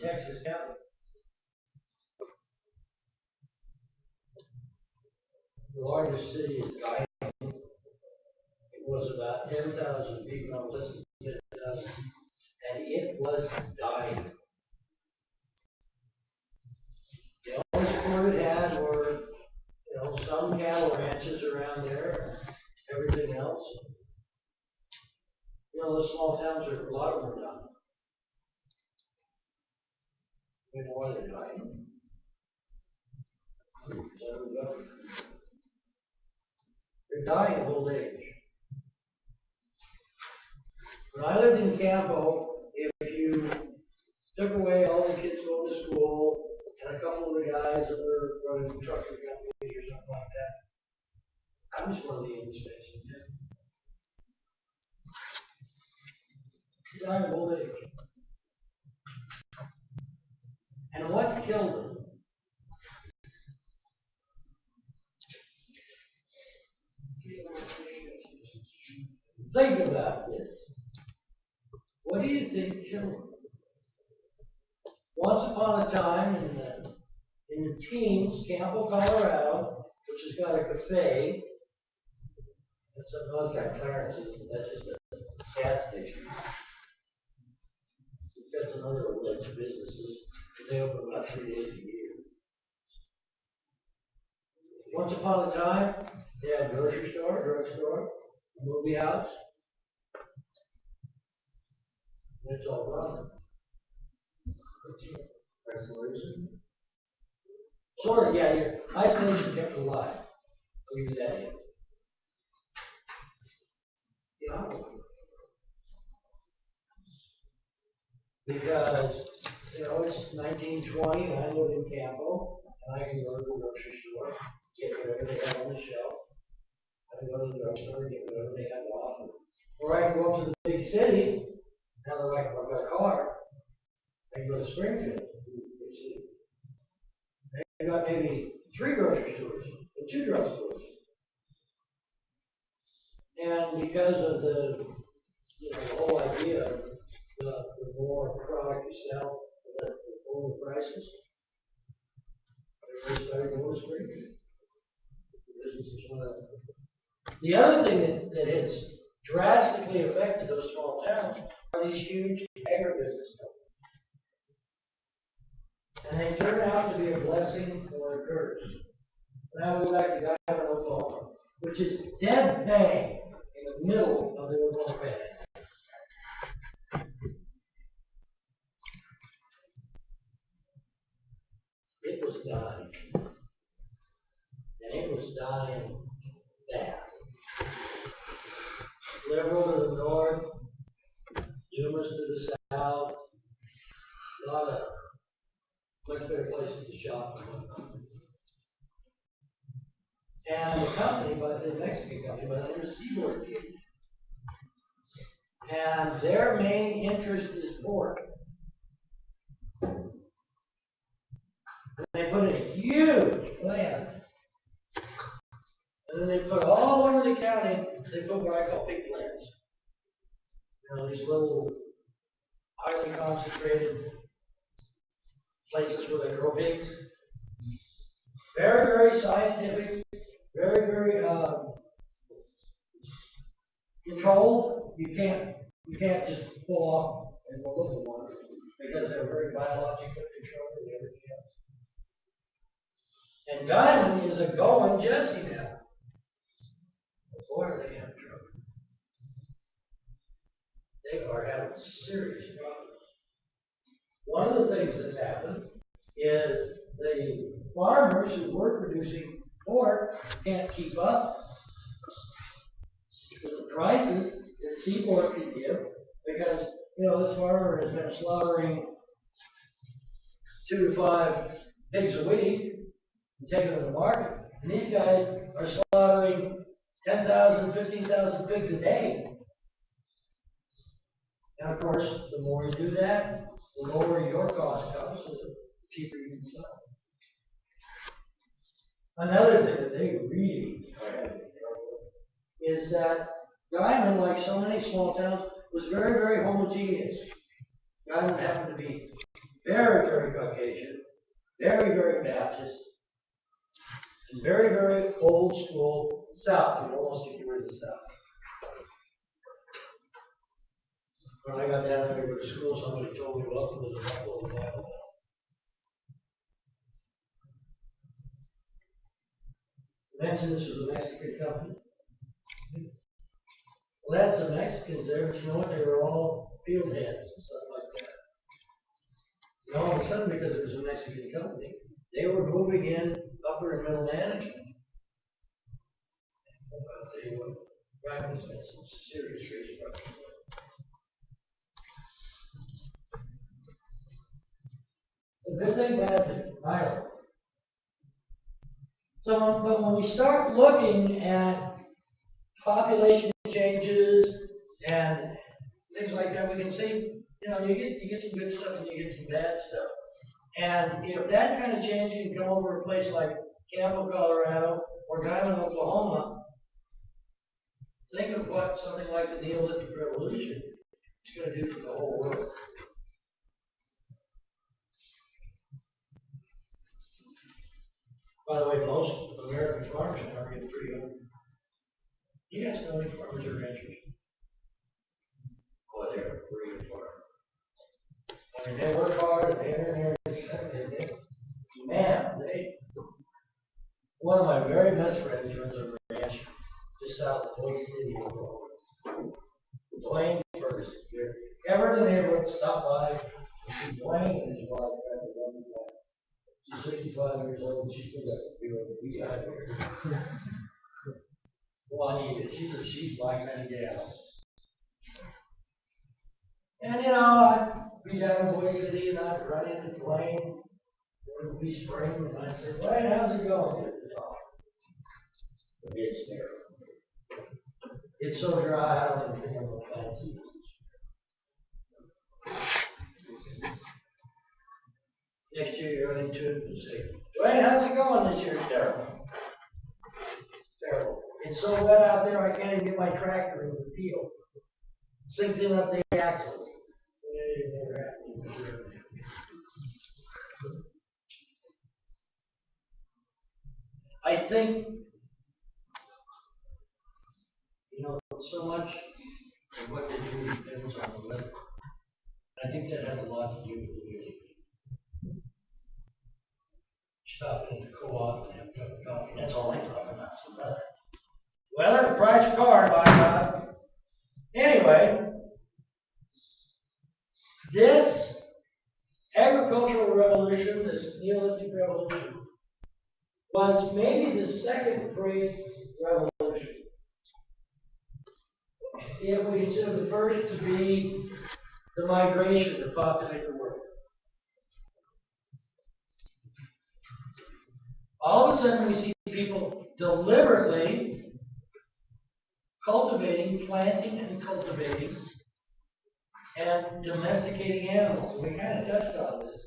Texas County. The largest city is dying. It was about 10,000 people, no, less than 10,000, and it was dying. The only sport it had were, some cattle ranches around there. Everything else, those small towns are, a lot of them are dying. You know why they're dying? They're dying of old age. When I lived in Campo, if you took away all the kids going to school and a couple of the guys that were running trucking companies or something like that, I was one of the youngest guys. Dying of old age. And what killed them? Think about this. What do you think killed them? Once upon a time in the teens, Campo, Colorado, which has got a cafe. That's got Clarence, that's just a gas station. It's got some other alleged businesses. They open about 3 days a year. Once upon a time, they had a grocery store, drugstore, a movie house. And it's all gone. Isolation? Sort of, yeah. Your isolation kept alive. I'll give you that in. Yeah. Because, it's 1920 and I live in Campo, and I can go to the grocery store, get whatever they have on the shelf. I can go to the drugstore, get whatever they have to offer. Or I can go up to the big city, now that I've got a car, I can go to Springfield. They've got maybe 3 grocery stores and 2 drugstores. And because of the whole idea of the more product you sell, the lower prices, everybody started going to Springfield. The other thing that has drastically affected those small towns are these huge agribusiness companies. And they turn out to be a blessing or a curse. Now we go back to Guymon, Oklahoma, which is dead bang in the middle of the Oklahoma Panhandle. It was dying. And it was dying bad. Liberal to the north, Dumas to the south, a lot of much better places to shop and whatnot. And the company, the Mexican company, by the name of Seaboard came. And their main interest is pork. And they put in a huge plant. And then they put all over the county, they put what I call pig plants. These little highly concentrated places where they grow pigs. Very, very scientific, very, very controlled. You can't just pull off and go look at one because they're very biologically controlled and everything else. And Guymon is a going Jesse now. Boy, are they having trouble. They are having serious problems. One of the things that's happened is the farmers who were producing pork can't keep up with the prices that Seaboard can give because, this farmer has been slaughtering 2 to 5 pigs a week and taking them to the market. And these guys are slaughtering 10,000, 15,000 pigs a day. And of course, the more you do that, the lower your cost comes, so the cheaper you can sell. Another thing that they really are having trouble with is that Guymon, like so many small towns, was very, very homogeneous. Guymon happened to be very, very Caucasian, very, very Baptist, and very, very old school South. You almost think you were in the South. When I got down there to go to school, somebody told me, welcome to the Buffalo Bible Belt. Mentioned this was a Mexican company. Well, that's the Mexicans there, but you know what? They were all field hands and stuff like that. And all of a sudden, because it was a Mexican company, they were moving in upper and middle management. They were driving some serious restructuring. The good thing, bad thing, I don't know. So, but when we start looking at population changes and things like that, we can see, you know, you get some good stuff and you get some bad stuff. And if that kind of change can come over a place like Campbell, Colorado, or Diamond, Oklahoma, think of what something like the Neolithic Revolution is going to do for the whole world. By the way, most American farmers now are getting pretty old. You guys know any farmers or ranchers? Oh, they're pretty farmers. I mean, they work hard and they're in there. Man, one of my very best friends runs a ranch just south of Boise City, Oklahoma. Dwayne Ferguson. If you're ever in the neighborhood, stop by and see Dwayne and his wife. She's 65 years old and she's still got the feel of we got here. Juanita, she's my kind of gal. And you know, I'd be down in Boise City and I'd run into Dwayne. It would be spring and I'd say, Dwayne, how's it going? It's terrible. It's so dry, I don't even think I'm going to plant seeds. Next year you're running to it and say, Dwayne, how's it going this year? It's terrible. Terrible. It's so wet out there I can't even get my tractor in the field. It sinks in up the axles. I think, you know, so much of what they do depends on the weather. I think that has a lot to do with the music. Stop in the co-op and have a cup of coffee. That's all I talk about, some weather. Weather, the price of cars, by God. Anyway, this agricultural revolution, this Neolithic revolution, was maybe the second great revolution. If we consider the first to be the migration to populate the world. All of a sudden we see people deliberately cultivating, planting and cultivating and domesticating animals. And we kind of touched on this.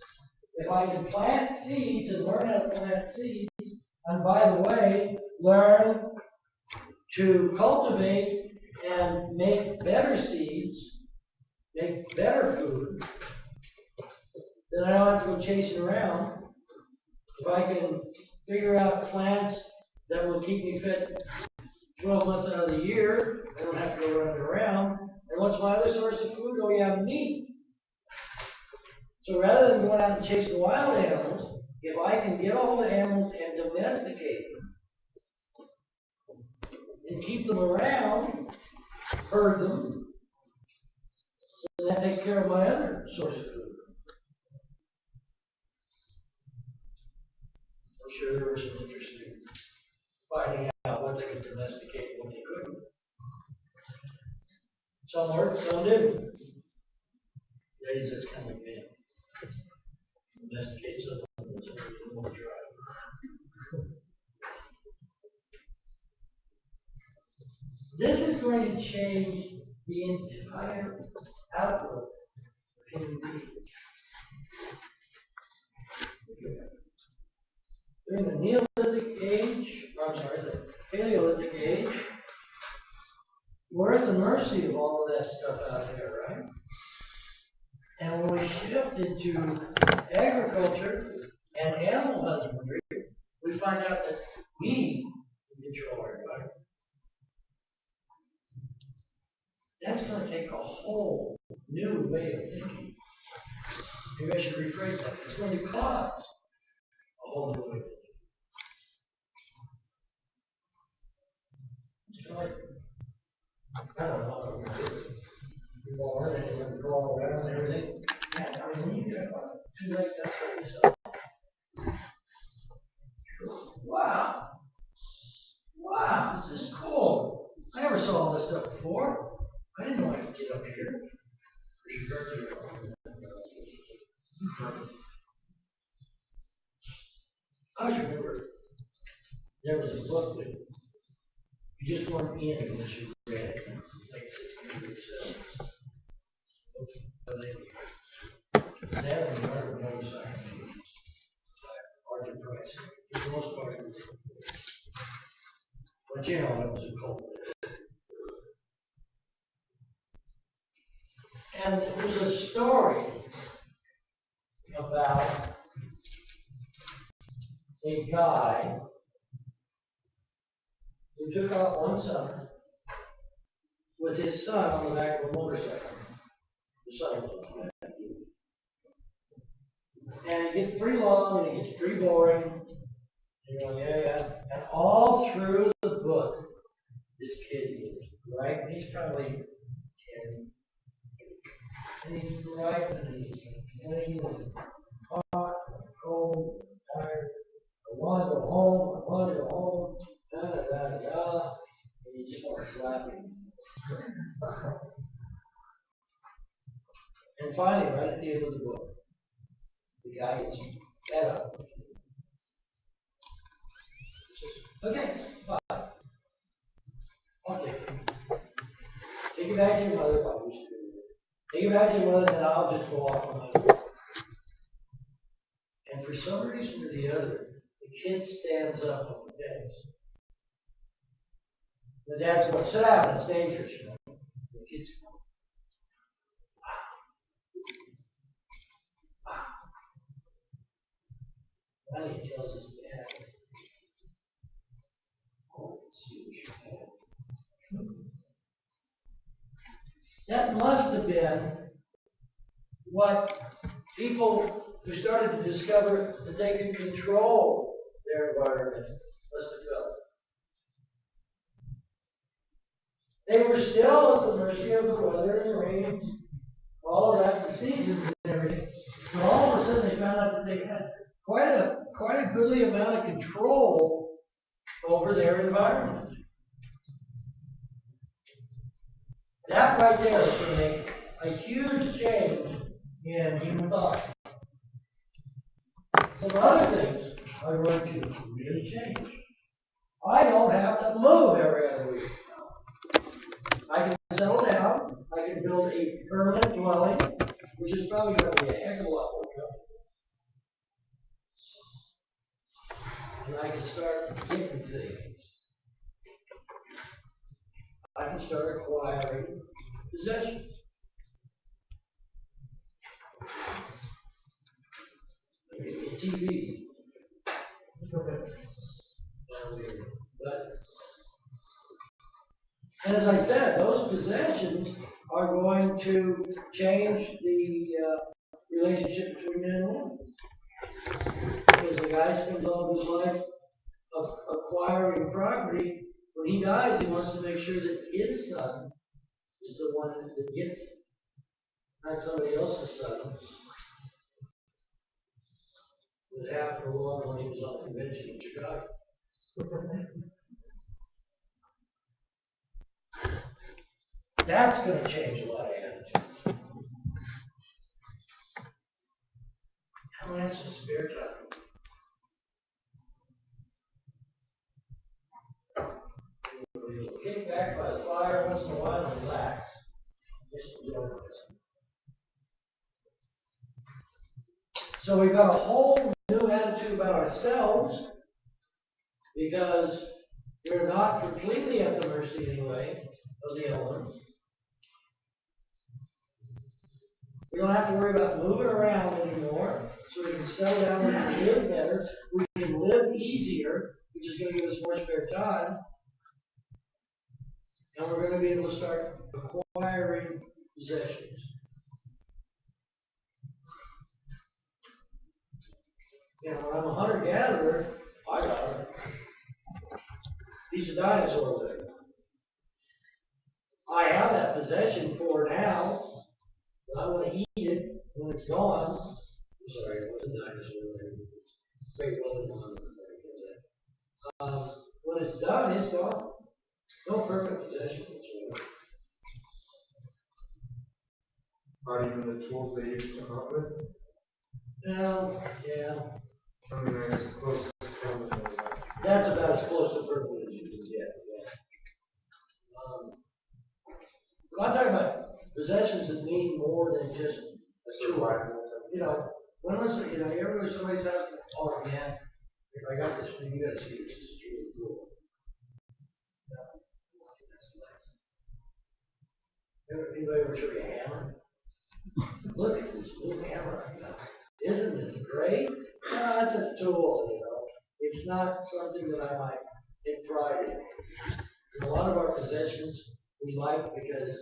If I can plant seeds and learn how to plant seeds, and by the way, learn to cultivate and make better seeds, make better food, then I don't have to go chasing around. If I can figure out plants that will keep me fit 12 months out of the year, I don't have to go running around. And what's my other source of food? Oh, yeah, meat. So rather than going out and chasing wild animals, if I can get all the animals and domesticate them and keep them around, herd them, then that takes care of my other source of food. I'm sure there was some interest in finding out what they could domesticate and what they couldn't. Some worked, some didn't. Ladies, that's kind of like me. Domesticate something that's a little more dry. This is going to change the entire outlook of human beings. During the Neolithic age, the Paleolithic age, we're at the mercy of all of that stuff out there, right? And when we shifted to agriculture and animal husbandry, we find out that we control our environment. That's going to take a whole new way of thinking. Maybe I should rephrase that. It's going to cause a whole new way of thinking. It's kind of like, I don't know, people are learning and go around and everything. Yeah, I mean, when you get about 2 legs, that's what you saw. Wow. Wow, this is cool. I never saw all this stuff before. I didn't know I could get up here. I just remember there was a book that you just weren't in unless you read it. Like 6 Sadly, I don't know exactly. Arthur Price. For the most part, but you know, it was a cult. And it was a story about a guy who took off one summer with his son on the back of a motorcycle. The son was on the back. And it gets pretty long and it gets pretty boring. And you're like, yeah. And all through the book, this kid is, right? And he's probably 10. And he's bright and he's complaining and hot and cold and tired. I want to go home. I want to go home. Da da da da da. And you just want to slap him. And finally, right at the end of the book, the guy gets fed up. He says, okay, bye. I'll take it. Take it back to your mother. Take it back to your mother, and I'll just go off on my own. And for some reason or the other, the kid stands up on the bed. The dad's going, sit down, it's dangerous. You know? The kid's going, wow. Finally, he tells his dad, oh, let's see what you have. That must have been what people who started to discover that they could control their environment must have felt. They were still at the mercy of the weather and the rains, all of that, the seasons and everything. But all of a sudden they found out that they had quite a goodly amount of control over their environment. That right there is going to make a huge change in human thought. Some other things are going to really change. I don't have to move every other week. I can settle down. I can build a permanent dwelling, which is probably going to be a heck of a lot more comfortable. And I can start getting things. I can start acquiring possessions. A TV. And as I said, those possessions are going to change the relationship between men and women. Because the guy spends all his life acquiring property. When he dies, he wants to make sure that his son is the one that gets it, not somebody else's son. That happened along when he was on the convention in Chicago. That's going to change a lot of attitudes. How many have some spare time? You'll kick back by the fire once in a while and relax. Just enjoy it. So we've got a whole new attitude about ourselves because we're not completely at the mercy anyway of the elements. We don't have to worry about moving around anymore, so we can settle down, we can live better, we can live easier, which is going to give us more spare time, and we're going to be able to start acquiring possessions. You know, when I'm a hunter-gatherer, I got a piece of dinosaur there. I have that possession for now, but I want to eat it when it's gone. I'm sorry, it wasn't a dinosaur there. Great well done. When it's done, it's gone. No permanent possession whatsoever. Not even the tools they used to hunt with? No, yeah. I mean, I guess close to permanent as that. That's about as close to permanent as you can get. Yeah. I'm talking about possessions that mean more than just a survival. You know, when was it, you know, you ever go to somebody's house, oh man, if I got this thing, you gotta see this, this is really cool. Anybody ever show you a hammer? Look at this little hammer. Isn't this great? No, it's a tool, you know. It's not something that I might take pride in. And a lot of our possessions we like because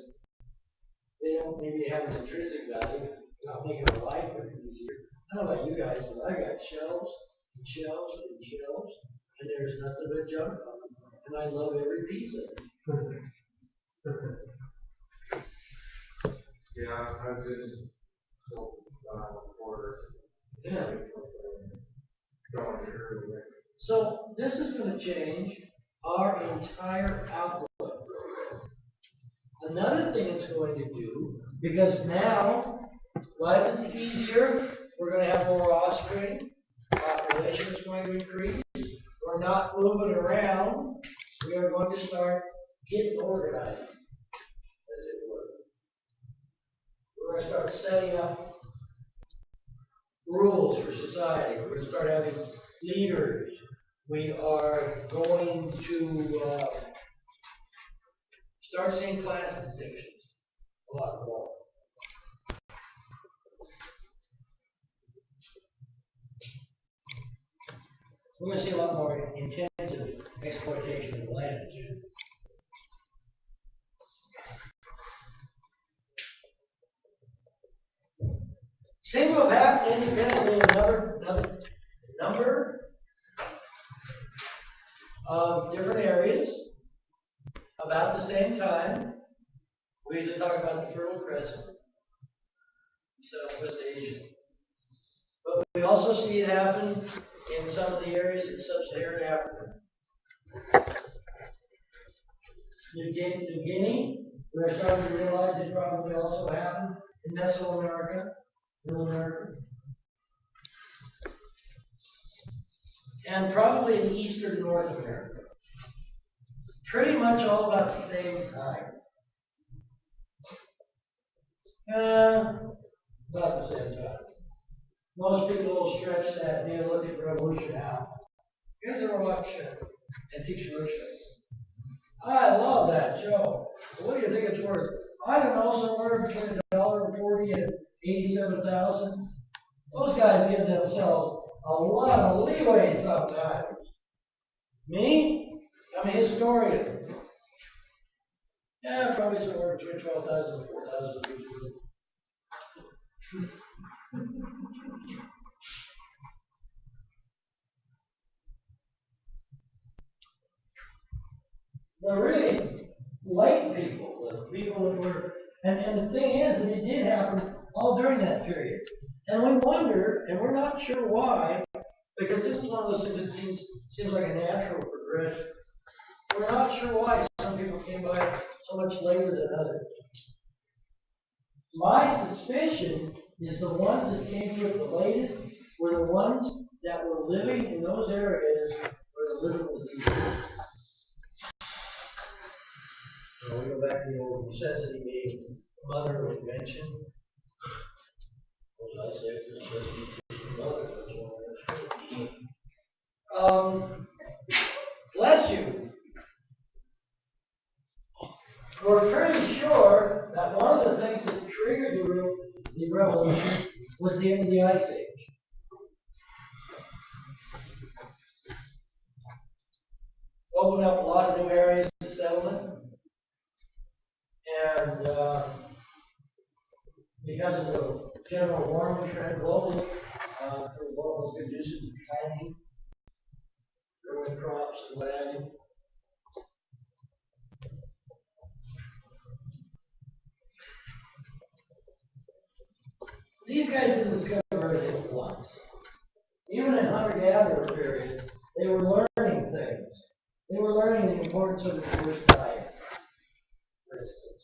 they don't maybe have an intrinsic value, not making our life any easier. I don't know about you guys, but I got shelves and shelves and shelves, and there's nothing but junk on them. And I love every piece of it. Yeah, I've been told before. Yeah. Going through. So this is going to change our entire outlook. Another thing it's going to do, because now life is easier, we're going to have more offspring, population is going to increase, we're not moving around, we are going to start getting organized, as it were. We're going to start setting up rules for society, we're going to start having leaders, we are going to start seeing class distinctions a lot more. We're going to see a lot more intensive exploitation of the land. Seem to have happened independently in another number of different areas about the same time. We used to talk about the Fertile Crescent, Southwest Asia. But we also see it happen in some of the areas in sub-Saharan Africa. New Guinea, we're starting to realize it probably also happened in Mesoamerica, Middle America, and probably in Eastern North America. Pretty much all about the same time. About the same time. Most people will stretch that Neolithic revolution out. Here's a revolution, antique revolution. I love that show. What do you think it's worth? I don't know, somewhere between $1.40 and $87,000. Those guys give themselves a lot of leeway sometimes. Me? I'm a historian. Yeah, probably somewhere between 12,000 and 4,000. The really late people, the people that were, and the thing is that it did happen all during that period. And we wonder, and we're not sure why, because this is one of those things that seems like a natural progression. We're not sure why some people came by so much later than others. My suspicion is the ones that came to it the latest were the ones that were living in those areas where the living was easier. So we go back to the old necessity being mother of invention. What did I say? Necessity being mother. Bless you. We're pretty sure that one of the things that triggered the revolution was the end of the Ice Age. Opened up a lot of new areas to settlement. And because of the general warming trend globally, for what was conducive to planting, growing crops, and what have you. These guys didn't discover everything at once. Even in hunter-gatherer period, they were learning things. They were learning the importance of the diverse diet, for instance.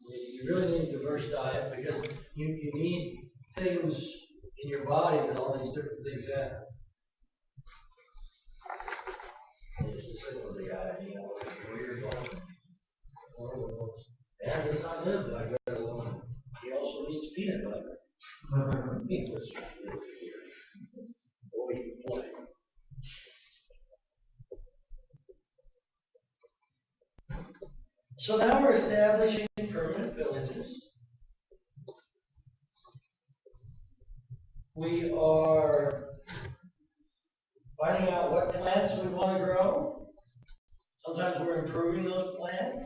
You really need a diverse diet because you need things in your body that all these different things have. It's just simple, the guy, you know, where you're going. And does not live like that alone. He also needs peanut butter. So now we're establishing permanent villages. We are finding out what plants we want to grow. Sometimes we're improving those plants.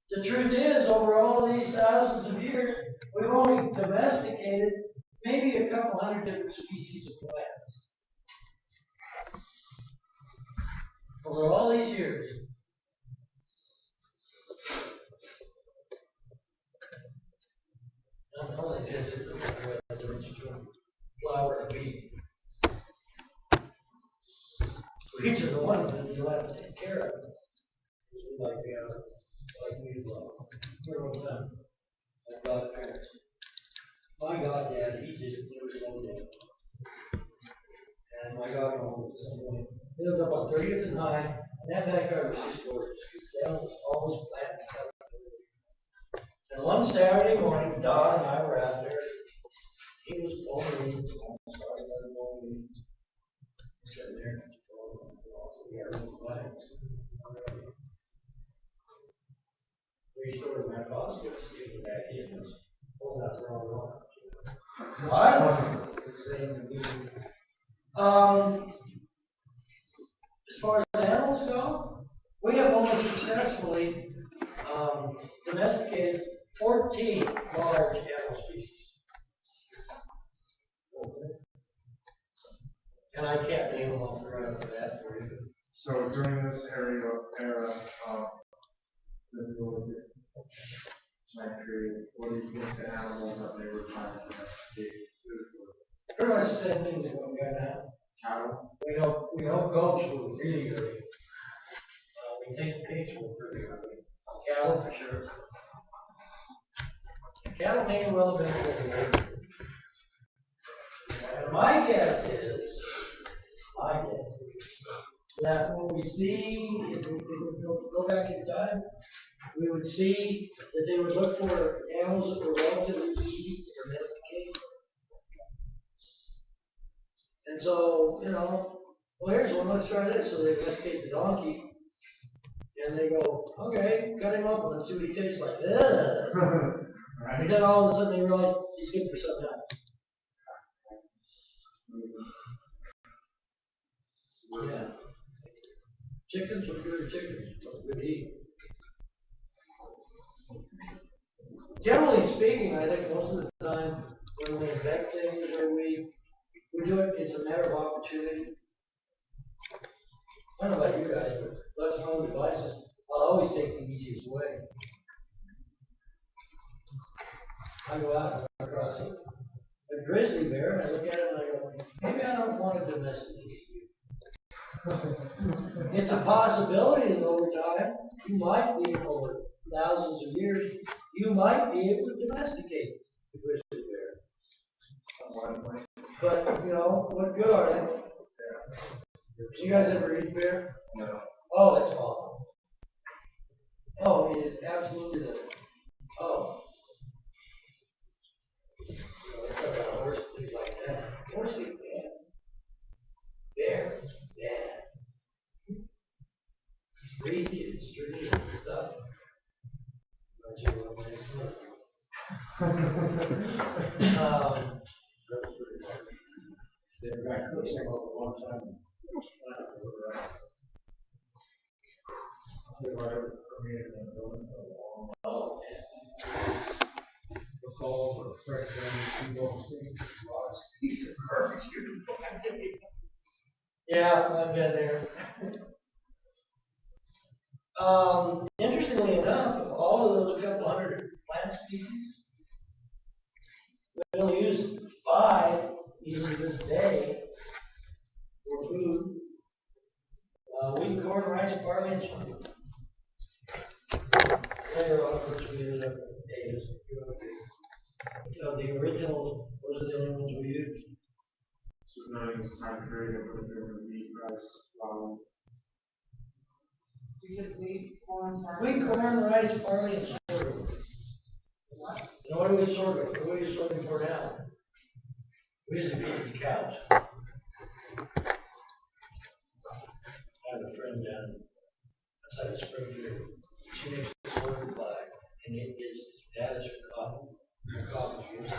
The truth is, over all these thousands of years, we've only domesticated maybe a couple hundred different species of plants. Over all these years. I'm only saying just the difference between flower and wheat. Each of the ones that you have to take care of. Like we love. My godparents. My goddad, he just never slowed down. And my godmom was the same way. They lived up on 30th and High, and that backyard was just gorgeous. Down was always plants. And one Saturday morning, Don and I were out there. He was blowing weeds. I'm sorry, I was blowing weeds. Sitting there. Restored my positive speaking back in. Oh, that's wrong. What? As far as animals go, we have almost successfully domesticated 14 large animal species. And I can't name them off the right for that for you. So during this era, time period, what do you think the animals that they were trying to domesticate? Pretty much the same thing as what we got now. Cattle? We know goats were really early. We think pigs were pretty early. Cattle for sure. Cattle may well have been early. And my guess is that what we see, if we go back in time, we would see that they would look for animals that were relatively easy to domesticate. And so, you know, well, here's one, let's try this. So they domesticate the donkey. And they go, okay, cut him up and let's see what he tastes like. Right. And then all of a sudden they realize he's good for something else. Yeah. Chickens were good chickens, what good to eat. Generally speaking, I think most of the time when we invent things or we do it, it's a matter of opportunity. I don't know about you guys, but that's my own devices. I'll always take the easiest way. I go out and run across a grizzly bear and I look at it and I go, maybe I don't want to domesticate you. It's a possibility that over time, you might be, over thousands of years, you might be able to domesticate the grizzly bear. But, you know, what good are they? Do you guys ever eat bear? No. Oh, it's awful. Oh, it is absolutely the, oh. You know, they talk about horse, things like that. Horse eat bad. Bear is bad. Greasy and stringy. They were back cooking a long time. Piece of garbage. Yeah, I've been there. Interestingly enough, of all of those couple hundred plant species, we only use 5 even to this day for food. Wheat, corn, rice, barley, and sugar. Later on, of course, we ended up with potatoes. The original, what was the only ones we used? So now in this time period, it would have been wheat, rice, flour. You said wheat, corn, Wheat, corn, rice, barley, and sorghum. And what do we sorghum? What are we sorghum for now? We used to feed the cows. I have a friend down outside of Springfield. She makes a sorghum pie, and it is as bad as her coffee. Her coffee is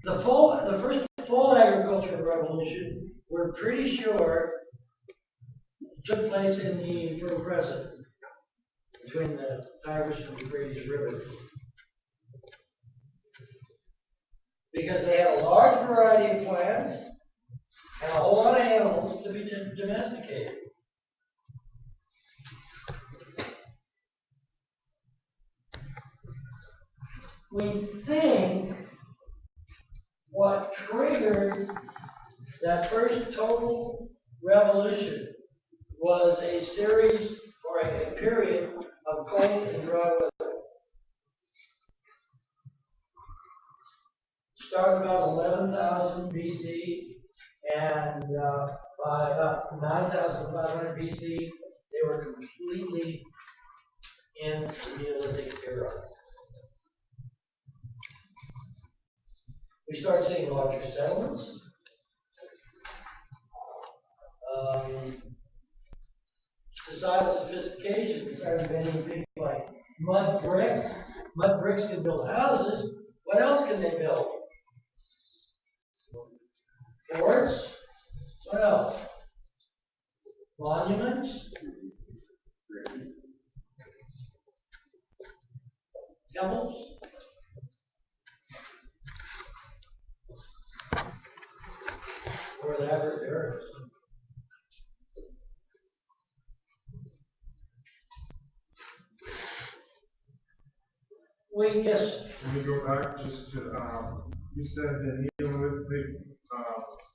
the first full agricultural revolution, we're pretty sure, took place in the Fertile Crescent, between the Tigris and Euphrates River. Because they had a large variety of plants and a whole lot of animals to be domesticated. We think what triggered that first total revolution was a series or a period of cold and dry weather. Started about 11,000 BC, and by about 9,500 BC, they were completely in the Neolithic era. We started seeing larger settlements. Societal sophistication. We started inventing things like mud bricks. Mud bricks can build houses. What else can they build? Forts. What else? Monuments. Temples. Or the average earth. Yes. Can we go back just to, you said the Neolithic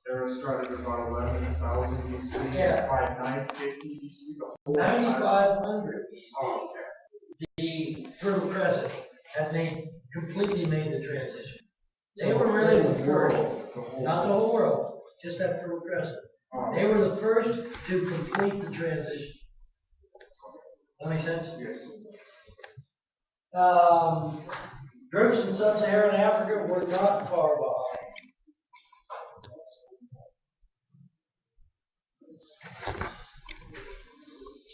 era started about 11,000 BC. Yeah. By 950 BC, the whole 9,500 BC. Oh, okay. The Fertile Crescent had completely made the transition. They were really the first, not the whole world, just that Fertile Crescent. They were the first to complete the transition. That make sense? Yes. Groups in sub-Saharan Africa were not far behind.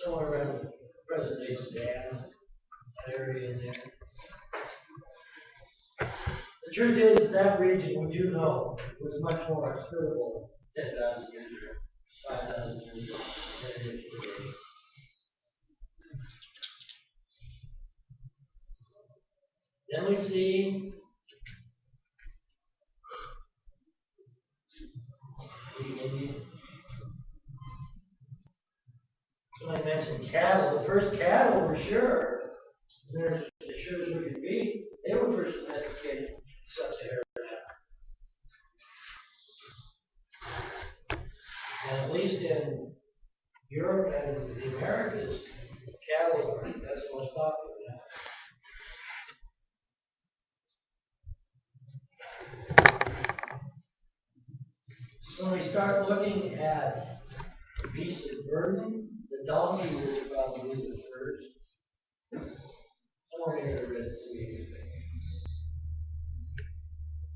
Somewhere around present-day Sudan, that area in there. The truth is, that region, we do know, was much more hospitable 10,000 years ago, 5,000 years ago than it is today. Then we see somebody mentioned cattle. The first cattle were sure. They're as sure as we could be. They were first domesticated in sub-Saharan Africa. And at least in Europe and the Americas, cattle are that's the most popular now. So when we start looking at beasts of burden, the donkey was probably the first. Somewhere near the Red Sea.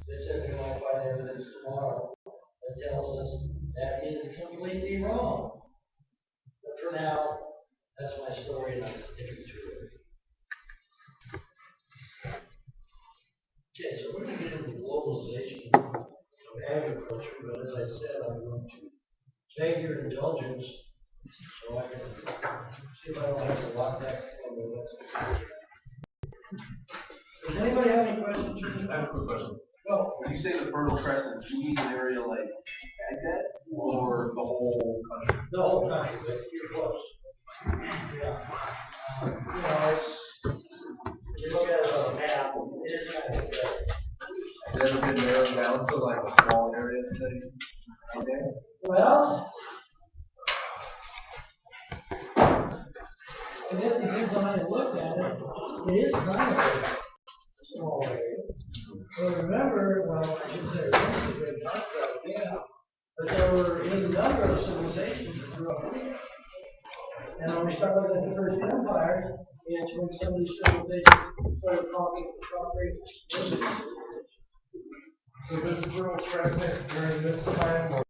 They said we might find evidence tomorrow that tells us that is completely wrong. But for now, that's my story and I'm sticking to it. beg your indulgence, so I can see if I don't have to walk back on the list. Does anybody have any questions? I have a quick question. Go. When you say the Fertile Crescent, do you mean an area like Baghdad or the whole country? The whole country, but you're close. Yeah. You know, it's, if you look at it on a map, it is kind of good. Has it ever been narrowed down to like a small area, say? Okay. Well, I guess it depends on how you look at it. It is kind of a small area. But remember, well, I shouldn't say remember, because they talked about it, yeah. But there were any number of civilizations that grew up here. And when we start looking at the first empire, it's when some of these civilizations started conquering. So this is Fertile Crescent during this time, or